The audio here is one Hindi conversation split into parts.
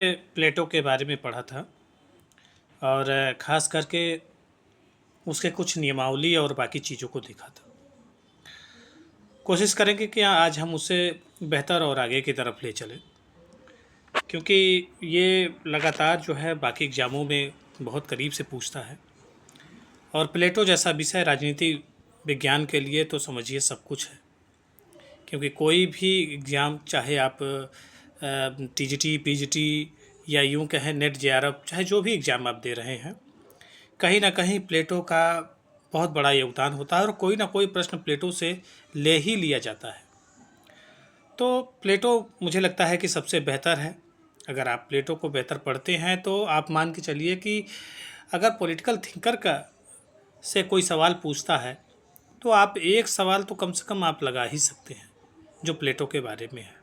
प्लेटो के बारे में पढ़ा था और ख़ास करके उसके कुछ नियमावली और बाकी चीज़ों को देखा था। कोशिश करेंगे कि आज हम उसे बेहतर और आगे की तरफ ले चलें, क्योंकि ये लगातार जो है बाकी एग्ज़ामों में बहुत करीब से पूछता है। और प्लेटो जैसा विषय राजनीति विज्ञान के लिए तो समझिए सब कुछ है, क्योंकि कोई भी एग्ज़ाम, चाहे आप टीजीटी, पीजीटी या यूँ कहें नेट जेआरएफ, चाहे जो भी एग्ज़ाम आप दे रहे हैं, कहीं ना कहीं प्लेटो का बहुत बड़ा योगदान होता है और कोई ना कोई प्रश्न प्लेटो से ले ही लिया जाता है। तो प्लेटो मुझे लगता है कि सबसे बेहतर है। अगर आप प्लेटो को बेहतर पढ़ते हैं तो आप मान के चलिए कि अगर पॉलिटिकल थिंकर का से कोई सवाल पूछता है तो आप एक सवाल तो कम से कम आप लगा ही सकते हैं जो प्लेटो के बारे में है।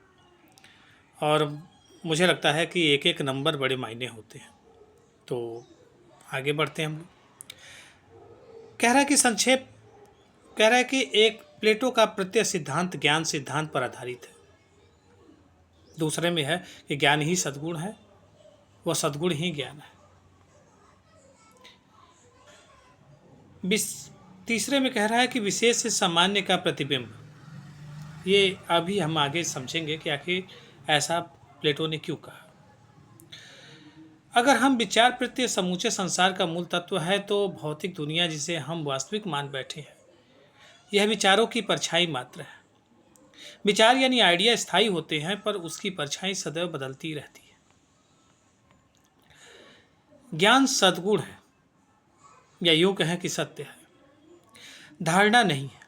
और मुझे लगता है कि एक एक नंबर बड़े मायने होते हैं। तो आगे बढ़ते हैं हम लोग। कह रहा है कि संक्षेप कह रहा है कि एक प्लेटो का प्रत्यय सिद्धांत ज्ञान सिद्धांत पर आधारित है। दूसरे में है कि ज्ञान ही सद्गुण है, वह सद्गुण ही ज्ञान है। तीसरे में कह रहा है कि विशेष से सामान्य का प्रतिबिंब। ये अभी हम आगे समझेंगे कि आखिर ऐसा प्लेटो ने क्यों कहा। अगर हम विचार प्रत्यय समूचे संसार का मूल तत्व है तो भौतिक दुनिया जिसे हम वास्तविक मान बैठे हैं, यह विचारों की परछाई मात्र है। विचार यानी आइडिया स्थायी होते हैं, पर उसकी परछाई सदैव बदलती रहती है। ज्ञान सद्गुण है, या यूं कहें कि सत्य है, धारणा नहीं है।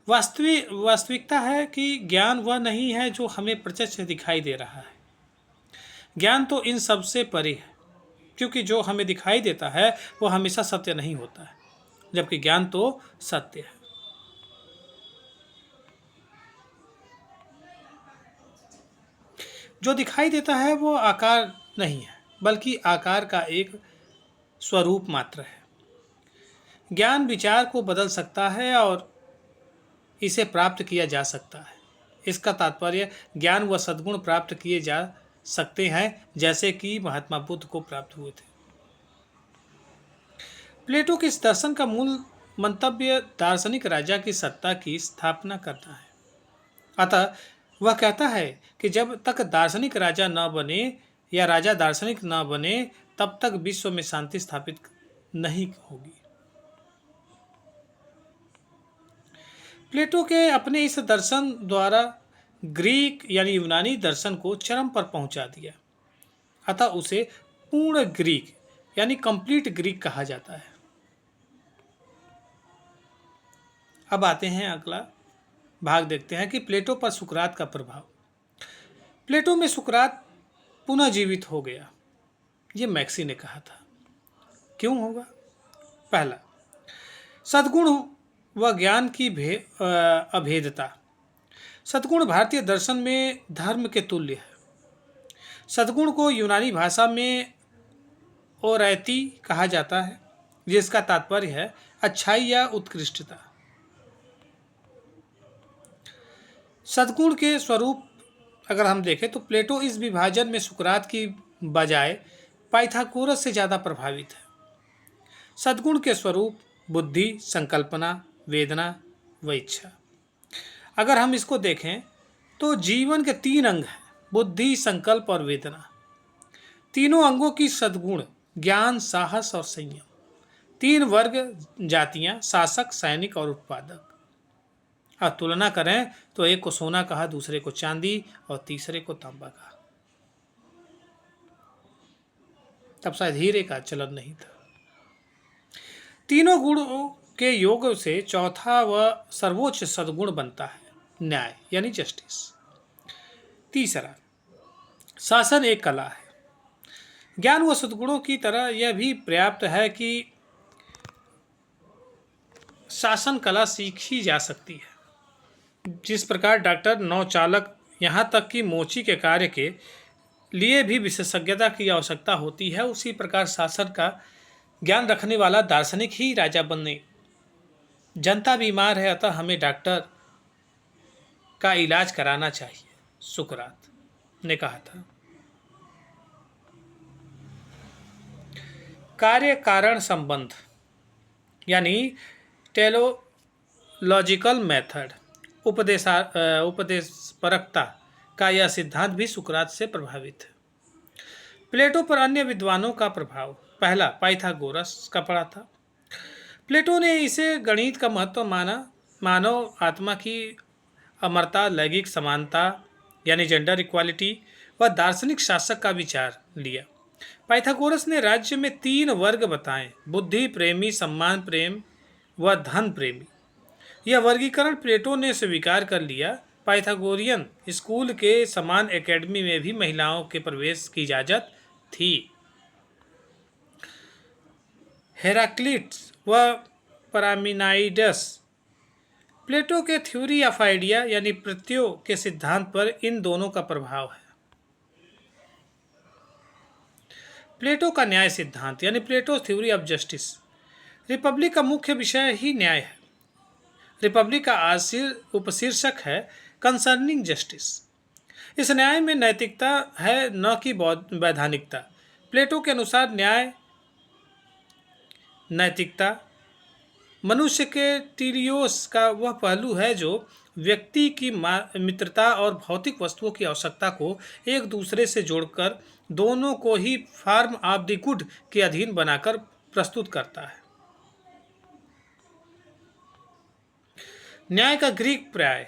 वास्तविकता है कि ज्ञान वह नहीं है जो हमें प्रत्यक्ष दिखाई दे रहा है। ज्ञान तो इन सब से परे है, क्योंकि जो हमें दिखाई देता है वो हमेशा सत्य नहीं होता है, जबकि ज्ञान तो सत्य है। जो दिखाई देता है वो आकार नहीं है, बल्कि आकार का एक स्वरूप मात्र है। ज्ञान विचार को बदल सकता है और इसे प्राप्त किया जा सकता है। इसका तात्पर्य ज्ञान व सद्गुण प्राप्त किए जा सकते हैं, जैसे कि महात्मा बुद्ध को प्राप्त हुए थे। प्लेटो के इस दर्शन का मूल मंतव्य दार्शनिक राजा की सत्ता की स्थापना करना है। अतः वह कहता है कि जब तक दार्शनिक राजा न बने या राजा दार्शनिक न बने, तब तक विश्व में शांति स्थापित नहीं होगी। प्लेटो के अपने इस दर्शन द्वारा ग्रीक यानी यूनानी दर्शन को चरम पर पहुंचा दिया। अतः उसे पूर्ण ग्रीक यानी कंप्लीट ग्रीक कहा जाता है। अब आते हैं अगला भाग, देखते हैं कि प्लेटो पर सुकरात का प्रभाव। प्लेटो में सुकरात पुनः जीवित हो गया, ये मैक्सी ने कहा था। क्यों होगा? पहला, सद्गुण व ज्ञान की अभेदता। सद्गुण भारतीय दर्शन में धर्म के तुल्य है। सद्गुण को यूनानी भाषा में ओरैती कहा जाता है, जिसका तात्पर्य है अच्छाई या उत्कृष्टता। सद्गुण के स्वरूप अगर हम देखें तो प्लेटो इस विभाजन में सुकरात की बजाय पाइथागोरस से ज़्यादा प्रभावित है। सद्गुण के स्वरूप बुद्धि, संकल्पना, वेदना व इच्छा। अगर हम इसको देखें तो जीवन के 3 अंग हैं, बुद्धि, संकल्प और वेदना। तीनों अंगों की सद्गुण ज्ञान, साहस और संयम। 3 वर्ग जातियां, शासक, सैनिक और उत्पादक। अब तुलना करें तो एक को सोना कहा, दूसरे को चांदी और तीसरे को तांबा कहा। तब शायद हीरे का चलन नहीं था। तीनों गुणों के योग से चौथा व सर्वोच्च सद्गुण बनता है, न्याय यानी जस्टिस। तीसरा, शासन एक कला है। ज्ञान व सद्गुणों की तरह यह भी पर्याप्त है कि शासन कला सीखी जा सकती है। जिस प्रकार डॉक्टर, नौचालक, यहाँ तक कि मोची के कार्य के लिए भी विशेषज्ञता की आवश्यकता होती है, उसी प्रकार शासन का ज्ञान रखने वाला दार्शनिक ही राजा बने। जनता बीमार है, अतः हमें डॉक्टर का इलाज कराना चाहिए, सुकरात। ने कहा था। कार्य कारण संबंध यानी टेलोलॉजिकल मेथड, उपदेशपरकता का यह सिद्धांत भी सुकरात से प्रभावित है। प्लेटो पर अन्य विद्वानों का प्रभाव, पहला पाइथागोरस का पड़ा था। प्लेटो ने इसे गणित का महत्व माना, मानव आत्मा की अमरता, लैंगिक समानता यानी जेंडर इक्वालिटी व दार्शनिक शासक का विचार लिया। पाइथागोरस ने राज्य में 3 वर्ग बताए, बुद्धि प्रेमी, सम्मान प्रेम व धन प्रेमी। यह वर्गीकरण प्लेटो ने स्वीकार कर लिया। पाइथागोरियन स्कूल के समान एकेडमी में भी महिलाओं के प्रवेश की इजाज़त थी। हेराक्लिटस व पारामिनाइडस, प्लेटो के थ्योरी ऑफ आइडिया यानी प्रत्ययों के सिद्धांत पर इन दोनों का प्रभाव है। प्लेटो का न्याय सिद्धांत यानी प्लेटो थ्योरी ऑफ जस्टिस, रिपब्लिक का मुख्य विषय ही न्याय है। रिपब्लिक का उपशीर्षक है कंसर्निंग जस्टिस। इस न्याय में नैतिकता है, न कि वैधानिकता। प्लेटो के अनुसार न्याय नैतिकता मनुष्य के टीलियोस का वह पहलू है जो व्यक्ति की मित्रता और भौतिक वस्तुओं की आवश्यकता को एक दूसरे से जोड़कर दोनों को ही फॉर्म ऑफ द गुड के अधीन बनाकर प्रस्तुत करता है। न्याय का ग्रीक पर्याय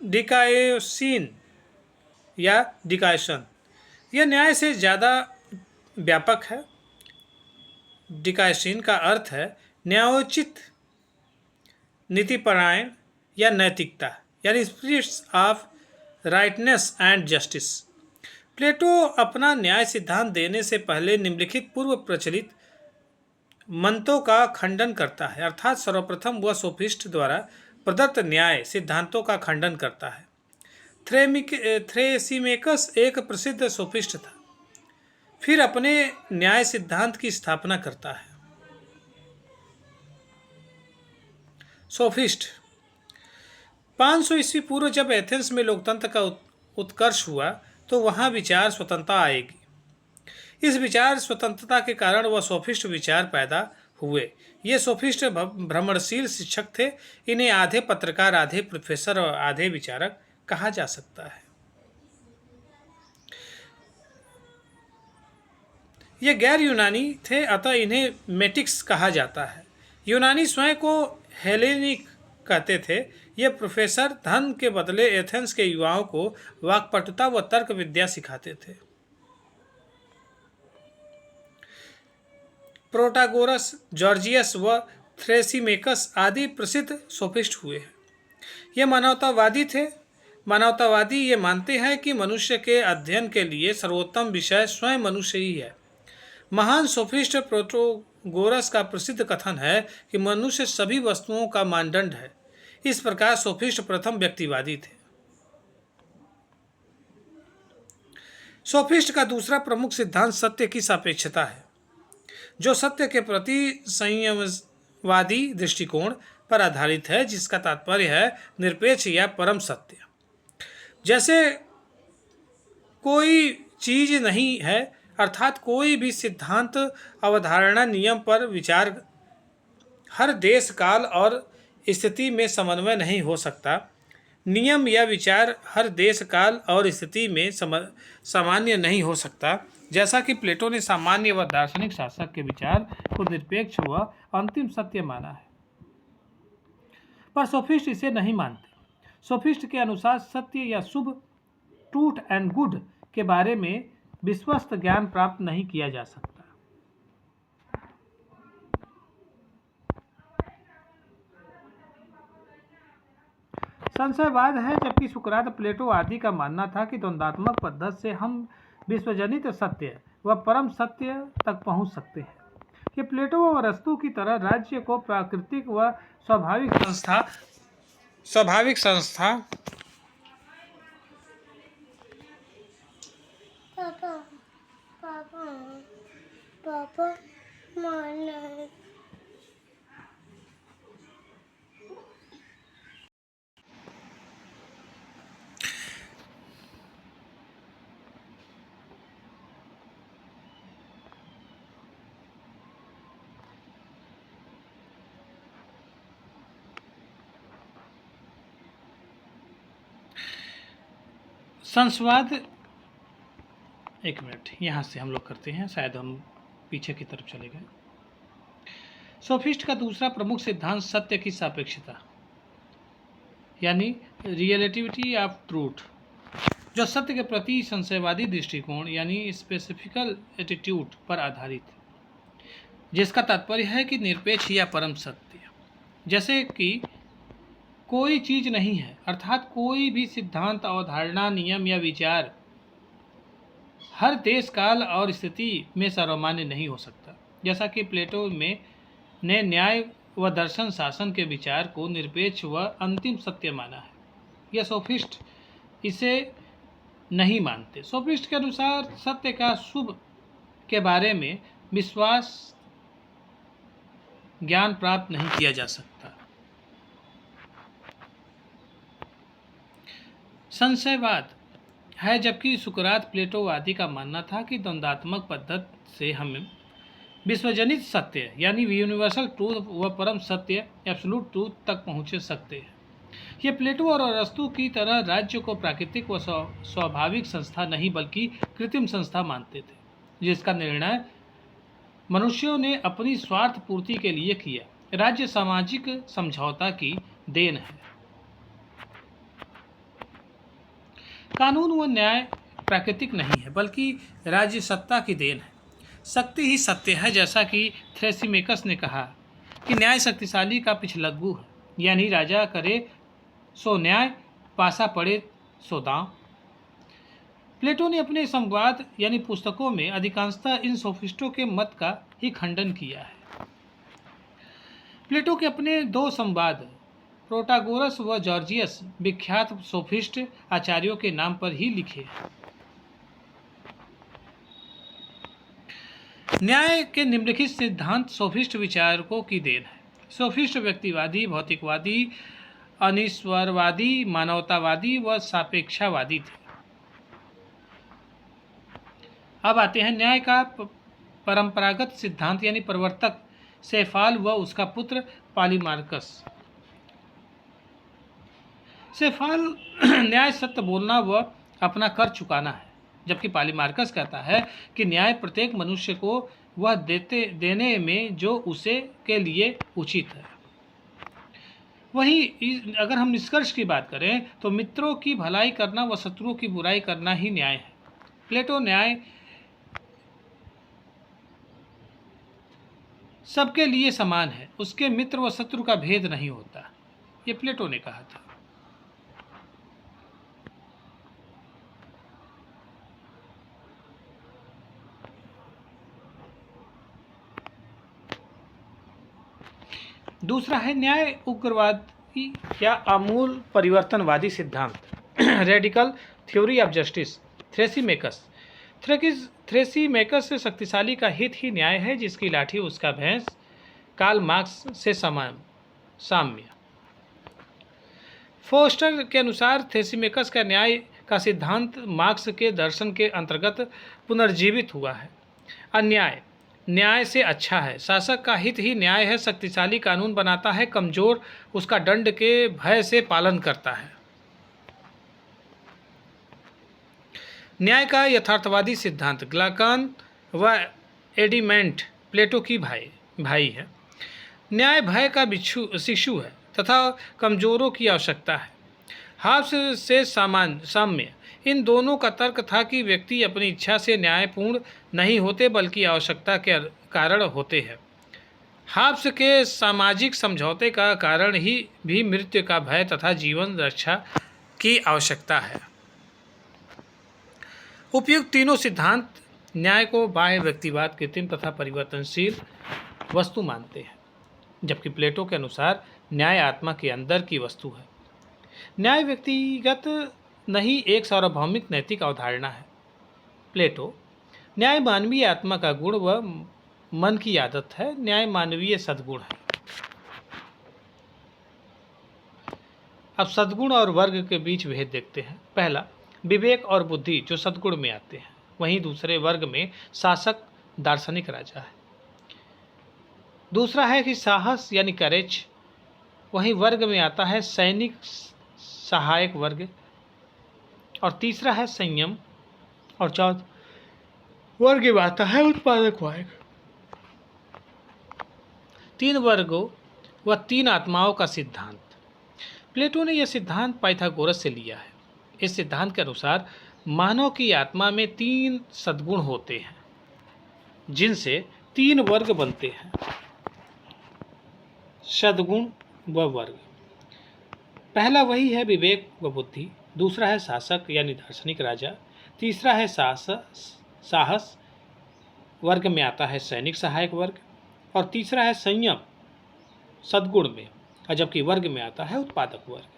डिकायोसिन या डिकायसन, यह न्याय से ज़्यादा व्यापक है। डिकायसिन का अर्थ है न्यायोचित, नीतिपरायण या नैतिकता यानी spirits of rightness and justice. Plato अपना न्याय सिद्धांत देने से पहले निम्नलिखित पूर्व प्रचलित मंतों का खंडन करता है, अर्थात सर्वप्रथम वह सोफिस्ट द्वारा प्रदत्त न्याय सिद्धांतों का खंडन करता है। थ्रेसिमेकस एक प्रसिद्ध सोफिस्ट था, फिर अपने न्याय सिद्धांत की स्थापना करता है। सोफिस्ट 500 ईस्वी पूर्व जब एथेंस में लोकतंत्र का उत्कर्ष हुआ तो वहाँ विचार स्वतंत्रता आएगी। इस विचार स्वतंत्रता के कारण वह सोफिस्ट विचार पैदा हुए। ये सोफिस्ट भ्रमणशील शिक्षक थे। इन्हें आधे पत्रकार, आधे प्रोफेसर और आधे विचारक कहा जा सकता है। ये गैर यूनानी थे, अतः इन्हें मेटिक्स कहा जाता है। यूनानी स्वयं को हेलेनिक कहते थे। ये प्रोफेसर धन के बदले एथेंस के युवाओं को वाक्पटुता व तर्क विद्या सिखाते थे। प्रोटागोरस, जॉर्जियस व थ्रेसिमेकस आदि प्रसिद्ध सोफिस्ट हुए हैं। ये मानवतावादी थे। मानवतावादी ये मानते हैं कि मनुष्य के अध्ययन के लिए सर्वोत्तम विषय स्वयं मनुष्य ही है। महान सोफिस्ट प्रोटागोरस का प्रसिद्ध कथन है कि मनुष्य सभी वस्तुओं का मानदंड है। इस प्रकार सोफिस्ट प्रथम व्यक्तिवादी थे। सोफिस्ट का दूसरा प्रमुख सिद्धांत सत्य की सापेक्षता है, जो सत्य के प्रति संयमवादी दृष्टिकोण पर आधारित है, जिसका तात्पर्य है निरपेक्ष या परम सत्य। जैसे कोई चीज नहीं है, अर्थात कोई भी सिद्धांत, अवधारणा, नियम पर विचार हर देश, काल और स्थिति में समन्वय नहीं हो सकता। नियम या विचार हर देश, काल और स्थिति में सामान्य नहीं हो सकता। जैसा कि प्लेटो ने सामान्य व दार्शनिक शासक के विचार को निरपेक्ष व अंतिम सत्य माना है, पर सोफिस्ट इसे नहीं मानते। सोफिस्ट के अनुसार सत्य या शुभ, ट्रूथ एंड गुड के बारे में विश्वस्त ज्ञान प्राप्त नहीं किया जा सकता। संशयवाद है, जबकि सुकरात, प्लेटो आदि का मानना था कि द्वंद्वात्मक पद्धति से हम विश्वजनित सत्य व परम सत्य तक पहुंच सकते हैं। ये प्लेटो व अरस्तू की तरह राज्य को प्राकृतिक व स्वाभाविक संस्था पापा संस्वाद, एक मिनट यहाँ से हम लोग करते हैं, शायद हम पीछे की तरफ चले गए। सोफिस्ट का दूसरा प्रमुख सिद्धांत सत्य की सापेक्षता यानी रिलेटिविटी ऑफ ट्रूथ, जो सत्य के प्रति संशयवादी दृष्टिकोण यानी स्पेसिफिकल एटीट्यूड पर आधारित है, जिसका तात्पर्य है कि निरपेक्ष या परम सत्य, जैसे कि कोई चीज नहीं है, अर्थात कोई भी सिद्धांत, अवधारणा, नियम या विचार हर देश, काल और स्थिति में सर्वमान्य नहीं हो सकता। जैसा कि प्लेटो ने न्याय व दर्शन शासन के विचार को निरपेक्ष व अंतिम सत्य माना है, यह सोफिस्ट इसे नहीं मानते। सोफिस्ट के अनुसार सत्य का शुभ के बारे में विश्वास ज्ञान प्राप्त नहीं किया जा सकता। संशयवाद है, जबकि सुकरात प्लेटोवादी का मानना था कि द्वंद्वात्मक पद्धति से हम विश्वजनित सत्य यानी यूनिवर्सल ट्रूथ व परम सत्य एब्सोल्यूट ट्रूथ तक पहुँच सकते हैं। ये प्लेटो और अरस्तु की तरह राज्य को प्राकृतिक व स्वाभाविक संस्था नहीं बल्कि कृत्रिम संस्था मानते थे, जिसका निर्णय मनुष्यों ने अपनी स्वार्थ पूर्ति के लिए किया। राज्य सामाजिक समझौता की देन है। कानून व न्याय प्राकृतिक नहीं है बल्कि राज्य सत्ता की देन है। शक्ति ही सत्य है, जैसा कि थ्रेसिमेकस ने कहा कि न्याय शक्तिशाली का पिछलग्गू है, यानी राजा करे सो न्याय, पासा पड़े सो दांव। प्लेटो ने अपने संवाद यानी पुस्तकों में अधिकांशतः इन सोफिस्टों के मत का ही खंडन किया है। प्लेटो के अपने दो संवाद प्रोटागोरस व जॉर्जियस विख्यात सोफिस्ट आचार्यों के नाम पर ही लिखे हैं। न्याय के निम्नलिखित सिद्धांत सोफिस्ट विचारकों की देन है। सोफिस्ट व्यक्तिवादी, भौतिकवादी, अनिश्वरवादी, मानवतावादी व सापेक्षावादी थे। अब आते हैं न्याय का परंपरागत सिद्धांत यानी प्रवर्तक सेफाल व उसका पुत्र पॉलीमार्कस। सेफाल न्याय सत्य बोलना व अपना कर चुकाना है, जबकि पॉलीमार्कस कहता है कि न्याय प्रत्येक मनुष्य को वह देने में जो उसे के लिए उचित है। वहीं अगर हम निष्कर्ष की बात करें तो मित्रों की भलाई करना व शत्रुओं की बुराई करना ही न्याय है। प्लेटो न्याय सबके लिए समान है, उसके मित्र व शत्रु का भेद नहीं होता, ये प्लेटो ने कहा था। दूसरा है न्याय उग्रवादी या आमूल परिवर्तनवादी सिद्धांत रेडिकल थ्योरी ऑफ जस्टिस। थ्रेसिमेकस से शक्तिशाली का हित ही न्याय है, जिसकी लाठी उसका भैंस। कार्ल मार्क्स से साम्य। फोस्टर के अनुसार थ्रेसिमेकस का न्याय का सिद्धांत मार्क्स के दर्शन के अंतर्गत पुनर्जीवित हुआ है। अन्याय न्याय से अच्छा है, शासक का हित ही न्याय है, शक्तिशाली कानून बनाता है, कमजोर उसका दंड के भय से पालन करता है। न्याय का यथार्थवादी सिद्धांत ग्लाकान व एडिमेंट प्लेटो की भाई है। न्याय भय का शिशु है तथा कमजोरों की आवश्यकता है। हाब्स से साम्य। इन दोनों का तर्क था कि व्यक्ति अपनी इच्छा से न्यायपूर्ण नहीं होते बल्कि आवश्यकता के कारण होते हैं। हाब्स के सामाजिक समझौते का कारण ही भी मृत्यु का भय तथा जीवन रक्षा की आवश्यकता है। उपयुक्त तीनों सिद्धांत न्याय को बाह्य व्यक्तिवाद, कृत्रिम तथा परिवर्तनशील वस्तु मानते हैं, जबकि प्लेटो के अनुसार न्याय आत्मा के अंदर की वस्तु है। न्याय व्यक्तिगत नहीं, एक सार्वभौमिक नैतिक अवधारणा है। प्लेटो न्याय मानवीय आत्मा का गुण व मन की आदत है, न्याय मानवीय सद्गुण है। अब सद्गुण और वर्ग के बीच भेद देखते हैं। पहला, विवेक और बुद्धि जो सद्गुण में आते हैं, वहीं दूसरे वर्ग में शासक, दार्शनिक, राजा है। दूसरा है कि साहस यानी करेज, वहीं वर्ग में आता है सैनिक, सहायक वर्ग। और तीसरा है संयम, और चौथा वर्ग में आता है उत्पादक वर्ग। तीन वर्गों व तीन आत्माओं का सिद्धांत। प्लेटो ने यह सिद्धांत पाइथागोरस से लिया है। इस सिद्धांत के अनुसार मानव की आत्मा में तीन सद्गुण होते हैं, जिनसे तीन वर्ग बनते हैं, सद्गुण व वर्ग। पहला वही है विवेक व बुद्धि, दूसरा है शासक यानी दार्शनिक राजा, तीसरा है साहस, वर्ग में आता है सैनिक सहायक वर्ग, और तीसरा है संयम सद्गुण में, और जबकि वर्ग में आता है उत्पादक वर्ग।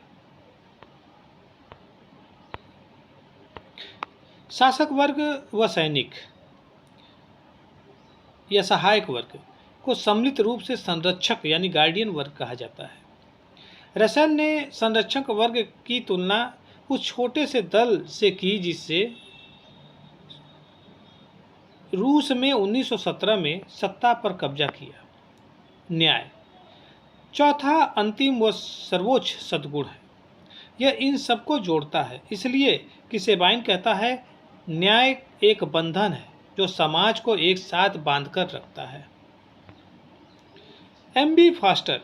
शासक वर्ग व सैनिक या सहायक वर्ग को सम्मिलित रूप से संरक्षक यानी गार्डियन वर्ग कहा जाता है। रसेल ने संरक्षक वर्ग की तुलना उस छोटे से दल से की जिससे रूस में 1917 में सत्ता पर कब्जा किया। न्याय चौथा अंतिम व सर्वोच्च सद्गुण है। यह इन सबको जोड़ता है, इसलिए कि सेबाइन कहता है न्याय एक बंधन है जो समाज को एक साथ बांधकर रखता है। एम.बी. फास्टर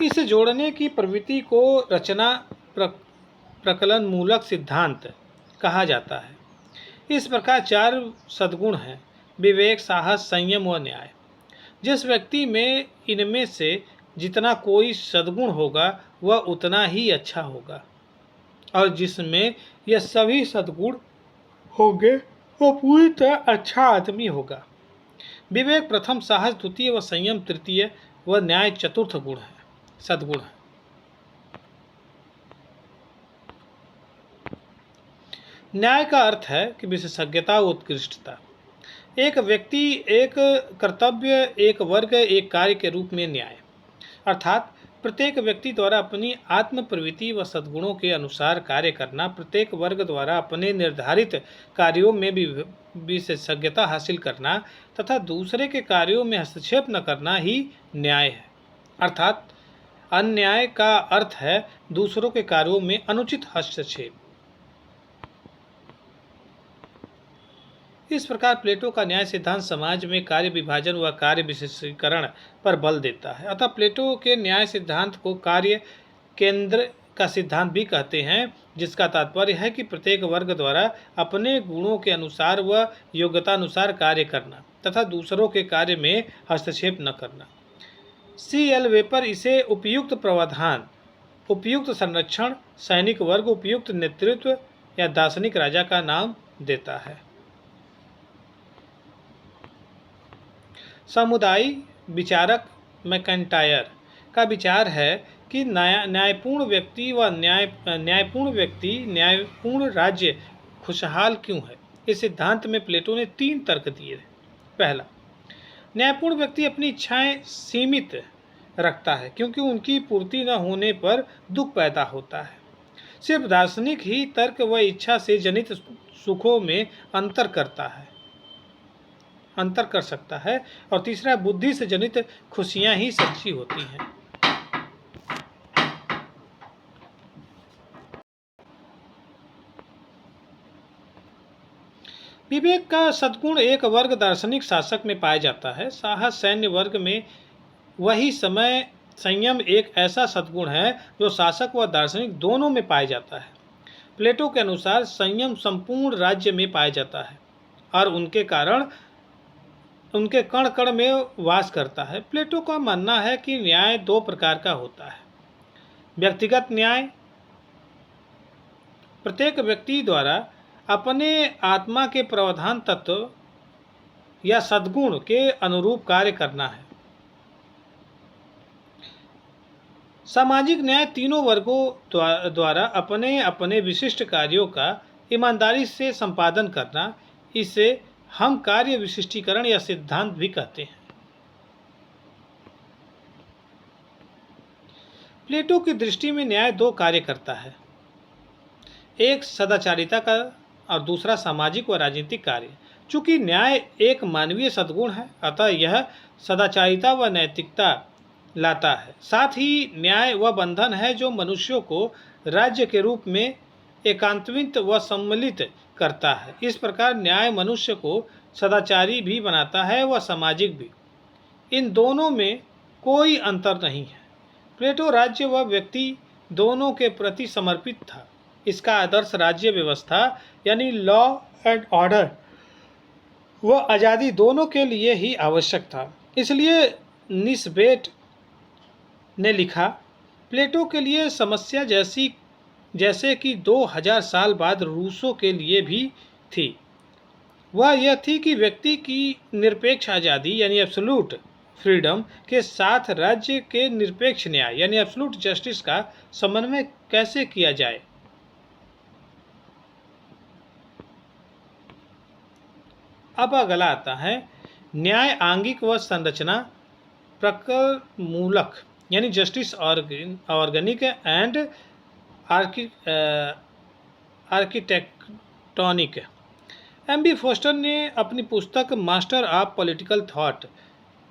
इस जोड़ने की प्रवृत्ति को रचना प्रकलन मूलक सिद्धांत कहा जाता है। इस प्रकार चार सद्गुण हैं, विवेक, साहस, संयम व न्याय। जिस व्यक्ति में इनमें से जितना कोई सद्गुण होगा वह उतना ही अच्छा होगा, और जिसमें यह सभी सद्गुण होंगे वह पूरी तरह अच्छा आदमी होगा। विवेक प्रथम, साहस द्वितीय व संयम तृतीय व न्याय चतुर्थ गुण है, सद्गुण है। न्याय का अर्थ है कि विशेषज्ञता व उत्कृष्टता। एक व्यक्ति, एक कर्तव्य, एक वर्ग, एक कार्य के रूप में न्याय, अर्थात प्रत्येक व्यक्ति द्वारा अपनी आत्म प्रवृत्ति व सद्गुणों के अनुसार कार्य करना, प्रत्येक वर्ग द्वारा अपने निर्धारित कार्यों में भी विशेषज्ञता हासिल करना तथा दूसरे के कार्यों में हस्तक्षेप न करना ही न्याय है। अर्थात अन्याय का अर्थ है दूसरों के कार्यों में अनुचित हस्तक्षेप। इस प्रकार प्लेटो का न्याय सिद्धांत समाज में कार्य विभाजन व कार्य विशेषीकरण पर बल देता है। अतः प्लेटो के न्याय सिद्धांत को कार्य केंद्र का सिद्धांत भी कहते हैं, जिसका तात्पर्य है कि प्रत्येक वर्ग द्वारा अपने गुणों के अनुसार व योग्यतानुसार कार्य करना तथा दूसरों के कार्य में हस्तक्षेप न करना। C.L. वेपर इसे उपयुक्त प्रावधान, उपयुक्त संरक्षण, सैनिक वर्ग, उपयुक्त नेतृत्व या दार्शनिक राजा का नाम देता है। समुदायी विचारक मैकेंटायर का विचार है कि न्यायपूर्ण न्यायपूर्ण राज्य खुशहाल क्यों है। इस सिद्धांत में प्लेटो ने तीन तर्क दिए। पहला, न्यायपूर्ण व्यक्ति अपनी इच्छाएं सीमित रखता है क्योंकि उनकी पूर्ति न होने पर दुख पैदा होता है। सिर्फ दार्शनिक ही तर्क व इच्छा से जनित सुखों में अंतर कर सकता है। और तीसरा, बुद्धि से जनित खुशियां ही सच्ची होती हैं। विवेक का सद्गुण एक वर्ग दार्शनिक शासक में पाया जाता है। साहस सैन्य वर्ग में, वही समय संयम एक ऐसा सद्गुण है जो शासक व दार्शनिक दोनों में पाया जाता है। प्लेटो के अनुसार संयम संपूर्ण राज्य में पाया जाता है और उनके कारण उनके कण कण में वास करता है। प्लेटो का मानना है कि न्याय दो प्रकार का होता है। व्यक्तिगत न्याय, प्रत्येक व्यक्ति द्वारा अपने आत्मा के प्रावधान तत्व या सद्गुण के अनुरूप कार्य करना है। सामाजिक न्याय, तीनों वर्गों द्वारा अपने अपने विशिष्ट कार्यों का ईमानदारी से संपादन करना, इसे हम कार्य विशिष्टीकरण या सिद्धांत भी कहते हैं। प्लेटो की दृष्टि में न्याय दो कार्य करता है, एक सदाचारिता का और दूसरा सामाजिक व राजनीतिक कार्य। चूंकि न्याय एक मानवीय सद्गुण है, अतः यह सदाचारिता व नैतिकता लाता है। साथ ही न्याय वह बंधन है जो मनुष्यों को राज्य के रूप में एकांतवित व सम्मिलित करता है। इस प्रकार न्याय मनुष्य को सदाचारी भी बनाता है व सामाजिक भी। इन दोनों में कोई अंतर नहीं है। प्लेटो राज्य व व्यक्ति दोनों के प्रति समर्पित था। इसका आदर्श राज्य व्यवस्था यानी लॉ एंड ऑर्डर व आज़ादी दोनों के लिए ही आवश्यक था। इसलिए निस्बेट ने लिखा, प्लेटो के लिए समस्या जैसे कि 2000 साल बाद रूसो के लिए भी थी, वह यह थी कि व्यक्ति की निरपेक्ष आज़ादी यानी एब्सोल्यूट फ्रीडम के साथ राज्य के निरपेक्ष न्याय यानी एब्सोल्यूट जस्टिस का समन्वय कैसे किया जाए। अब अगला आता है न्याय आंगिक व संरचना प्रकरमूलक यानी justice organic and architectonic. MB. Foster ने अपनी पुस्तक master of political thought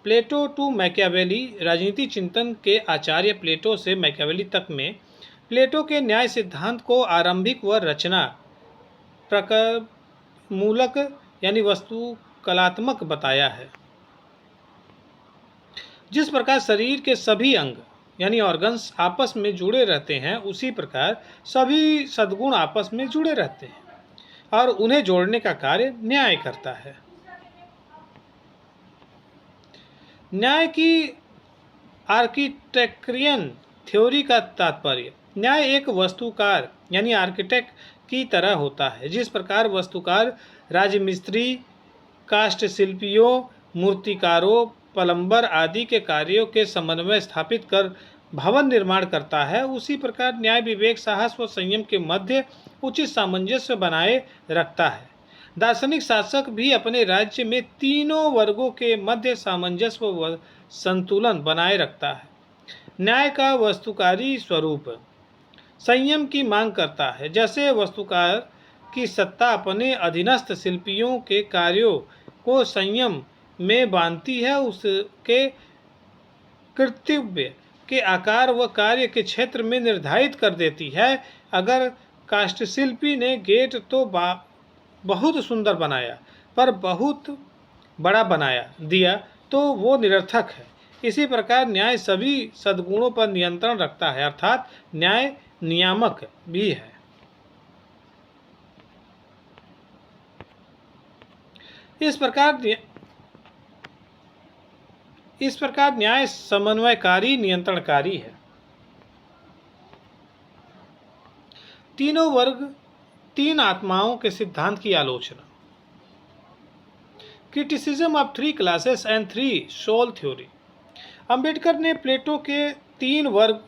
Plato to Machiavelli राजनीति चिंतन के आचार्य प्लेटो से मैकियावेली तक में प्लेटो के न्याय सिद्धांत को आरंभिक व रचना प्रकरमूलक यानी वस्तुकलात्मक बताया है। जिस प्रकार शरीर के सभी अंग यानी ऑर्गन्स आपस में जुड़े रहते हैं, उसी प्रकार सभी सद्गुण आपस में जुड़े रहते हैं और उन्हें जोड़ने का कार्य न्याय करता है। न्याय की आर्किटेक्चरियन थ्योरी का तात्पर्य, न्याय एक वस्तुकार यानी आर्किटेक्ट की तरह होता है। जिस प्रकार वस्तुकार राजमिस्त्री, काष्ठ शिल्पियों, मूर्तिकारों, प्लम्बर आदि के कार्यों के समन्वय स्थापित कर भवन निर्माण करता है, उसी प्रकार न्याय विवेक, साहस व संयम के मध्य उचित सामंजस्य बनाए रखता है। दार्शनिक शासक भी अपने राज्य में तीनों वर्गों के मध्य सामंजस्य व संतुलन बनाए रखता है। न्याय का वस्तुकारी स्वरूप संयम की मांग करता है। जैसे वस्तुकार की सत्ता अपने अधीनस्थ शिल्पियों के कार्यों को संयम में बांधती है, उसके कर्तव्य के आकार व कार्य के क्षेत्र में निर्धारित कर देती है। अगर काष्ठशिल्पी ने गेट तो बहुत सुंदर बनाया पर बहुत बड़ा बनाया दिया तो वो निरर्थक है। इसी प्रकार न्याय सभी सद्गुणों पर नियंत्रण रखता है, अर्थात न्याय नियामक भी है। इस प्रकार न्याय समन्वयकारी नियंत्रणकारी है। तीनों वर्ग, तीन आत्माओं के सिद्धांत की आलोचना। Criticism of three classes and three soul theory. Ambedkar ने प्लेटो के तीन वर्ग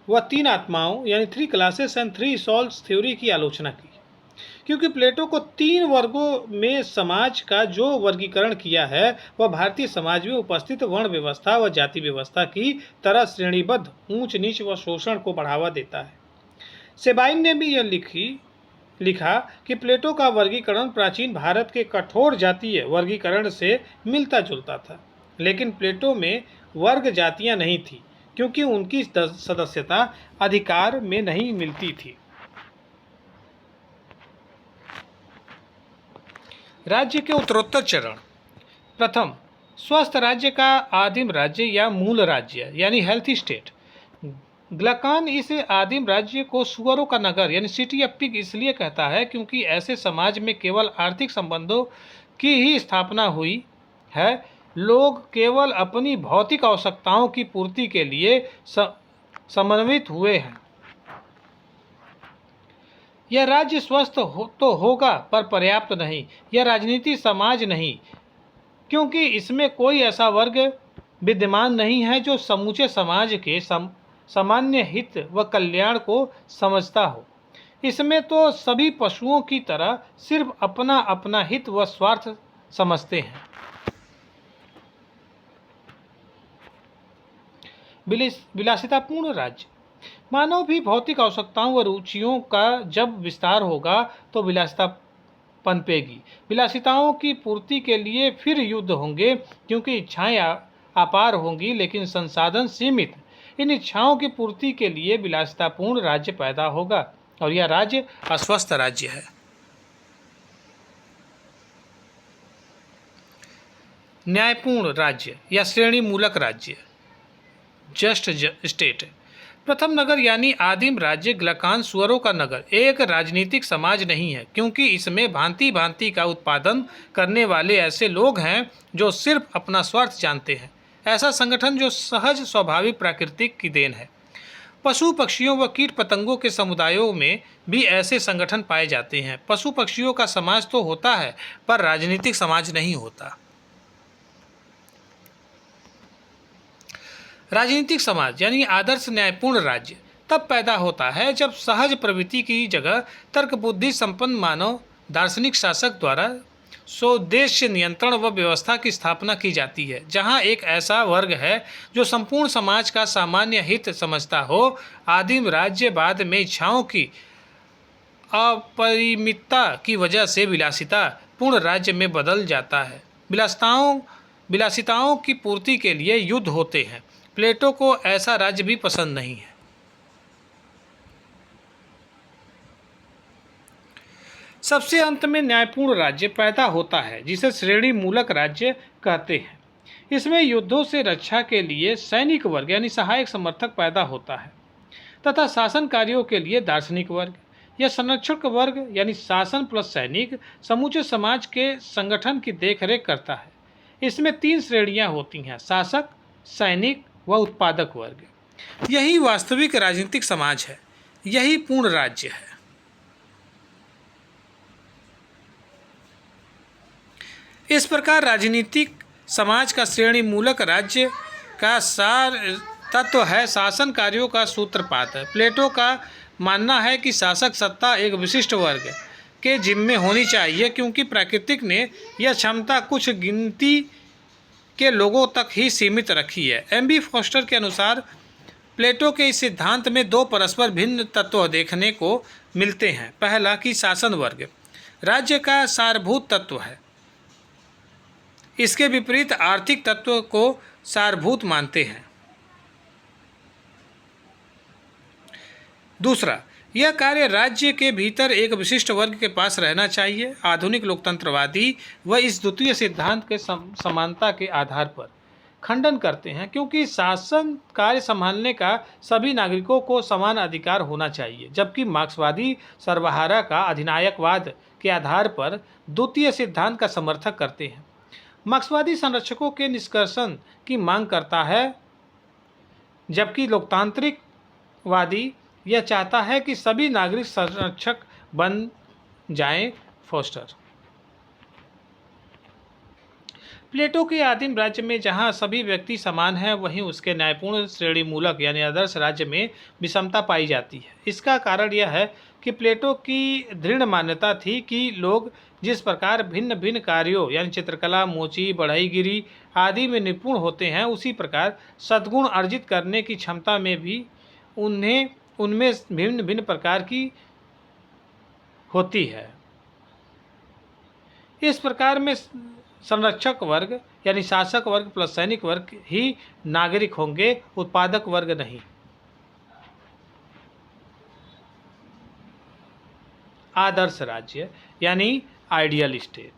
व तीन आत्माओं यानी three classes and three souls theory की आलोचना की, क्योंकि प्लेटो को तीन वर्गों में समाज का जो वर्गीकरण किया है वह भारतीय समाज में उपस्थित वर्ण व्यवस्था व जाति व्यवस्था की तरह श्रेणीबद्ध ऊंच नीच व शोषण को बढ़ावा देता है। सेबाइन ने भी यह लिखा कि प्लेटो का वर्गीकरण प्राचीन भारत के कठोर जातीय वर्गीकरण से मिलता जुलता था, लेकिन प्लेटो में वर्ग जातियां नहीं थी क्योंकि उनकी सदस्यता अधिकार में नहीं मिलती थी। राज्य के उत्तरोत्तर चरण। प्रथम, स्वस्थ राज्य का आदिम राज्य या मूल राज्य यानी हेल्थी स्टेट। ग्लकान इस आदिम राज्य को सुअरों का नगर यानी सिटी ऑफ पिग इसलिए कहता है क्योंकि ऐसे समाज में केवल आर्थिक संबंधों की ही स्थापना हुई है। लोग केवल अपनी भौतिक आवश्यकताओं की पूर्ति के लिए समन्वित हुए हैं। यह राज्य स्वस्थ तो होगा पर पर्याप्त नहीं। यह राजनीति समाज नहीं, क्योंकि इसमें कोई ऐसा वर्ग विद्यमान नहीं है जो समूचे समाज के सामान्य हित व कल्याण को समझता हो। इसमें तो सभी पशुओं की तरह सिर्फ अपना अपना हित व स्वार्थ समझते हैं। विलासितापूर्ण राज्य। मानव भी भौतिक आवश्यकताओं व रुचियों का जब विस्तार होगा तो विलासिता पनपेगी। विलासिताओं की पूर्ति के लिए फिर युद्ध होंगे, क्योंकि इच्छाएं अपार होंगी लेकिन संसाधन सीमित। इन इच्छाओं की पूर्ति के लिए विलासितापूर्ण राज्य पैदा होगा। और यह राज्य अस्वस्थ राज्य है। न्यायपूर्ण राज्य या श्रेणी मूलक राज्य, जस्ट स्टेट। प्रथम नगर यानी आदिम राज्य ग्लकान सुअरों का नगर एक राजनीतिक समाज नहीं है, क्योंकि इसमें भांति भांति का उत्पादन करने वाले ऐसे लोग हैं जो सिर्फ अपना स्वार्थ जानते हैं। ऐसा संगठन जो सहज स्वाभाविक प्राकृतिक की देन है। पशु पक्षियों व कीट पतंगों के समुदायों में भी ऐसे संगठन पाए जाते हैं। पशु पक्षियों का समाज तो होता है, पर राजनीतिक समाज नहीं होता। राजनीतिक समाज यानी आदर्श न्यायपूर्ण राज्य तब पैदा होता है जब सहज प्रवृत्ति की जगह तर्क बुद्धि संपन्न मानव दार्शनिक शासक द्वारा स्वोद्देश्य नियंत्रण व व्यवस्था की स्थापना की जाती है, जहां एक ऐसा वर्ग है जो संपूर्ण समाज का सामान्य हित समझता हो। आदिम राज्य बाद में इच्छाओं की अपरिमितता की वजह से विलासिता पूर्ण राज्य में बदल जाता है। विलासिताओं की पूर्ति के लिए युद्ध होते हैं। प्लेटो को ऐसा राज्य भी पसंद नहीं है। सबसे अंत में न्यायपूर्ण राज्य पैदा होता है, जिसे श्रेणी मूलक राज्य कहते हैं। इसमें युद्धों से रक्षा के लिए सैनिक वर्ग यानी सहायक समर्थक पैदा होता है, तथा शासन कार्यों के लिए दार्शनिक वर्ग या संरक्षक वर्ग यानी शासन प्लस सैनिक समूचे समाज के संगठन की देखरेख करता है। इसमें 3 श्रेणियां होती हैं: शासक, सैनिक व उत्पादक वर्ग। यही वास्तविक राजनीतिक समाज है, यही पूर्ण राज्य है। इस प्रकार राजनीतिक समाज का श्रेणी मूलक राज्य का सार तत्व है शासन कार्यों का सूत्रपात है। प्लेटो का मानना है कि शासक सत्ता एक विशिष्ट वर्ग के जिम्मे होनी चाहिए, क्योंकि प्राकृतिक ने यह क्षमता कुछ गिनती के लोगों तक ही सीमित रखी है। एम.बी. फॉस्टर के अनुसार प्लेटो के इस सिद्धांत में 2 परस्पर भिन्न तत्व देखने को मिलते हैं। पहला कि शासन वर्ग राज्य का सारभूत तत्व है, इसके विपरीत आर्थिक तत्व को सारभूत मानते हैं। दूसरा, यह कार्य राज्य के भीतर एक विशिष्ट वर्ग के पास रहना चाहिए। आधुनिक लोकतंत्रवादी व इस द्वितीय सिद्धांत के समानता के आधार पर खंडन करते हैं, क्योंकि शासन कार्य संभालने का सभी नागरिकों को समान अधिकार होना चाहिए, जबकि मार्क्सवादी सर्वहारा का अधिनायकवाद के आधार पर द्वितीय सिद्धांत का समर्थन करते हैं। मार्क्सवादी संरक्षकों के निष्कर्षण की मांग करता है, जबकि लोकतांत्रिकवादी यह चाहता है कि सभी नागरिक संरक्षक बन जाएं। फॉस्टर। प्लेटो के आदिम राज्य में जहां सभी व्यक्ति समान हैं, वहीं उसके न्यायपूर्ण श्रेणी मूलक यानी आदर्श राज्य में विषमता पाई जाती है। इसका कारण यह है कि प्लेटो की दृढ़ मान्यता थी कि लोग जिस प्रकार भिन्न भिन्न कार्यों यानी चित्रकला, मोची, बढ़ईगिरी आदि में निपुण होते हैं, उसी प्रकार सद्गुण अर्जित करने की क्षमता में भी उनमें भिन्न भिन्न प्रकार की होती है। इस प्रकार में संरक्षक वर्ग यानी शासक वर्ग प्लस सैनिक वर्ग ही नागरिक होंगे, उत्पादक वर्ग नहीं। आदर्श राज्य यानी आइडियल स्टेट।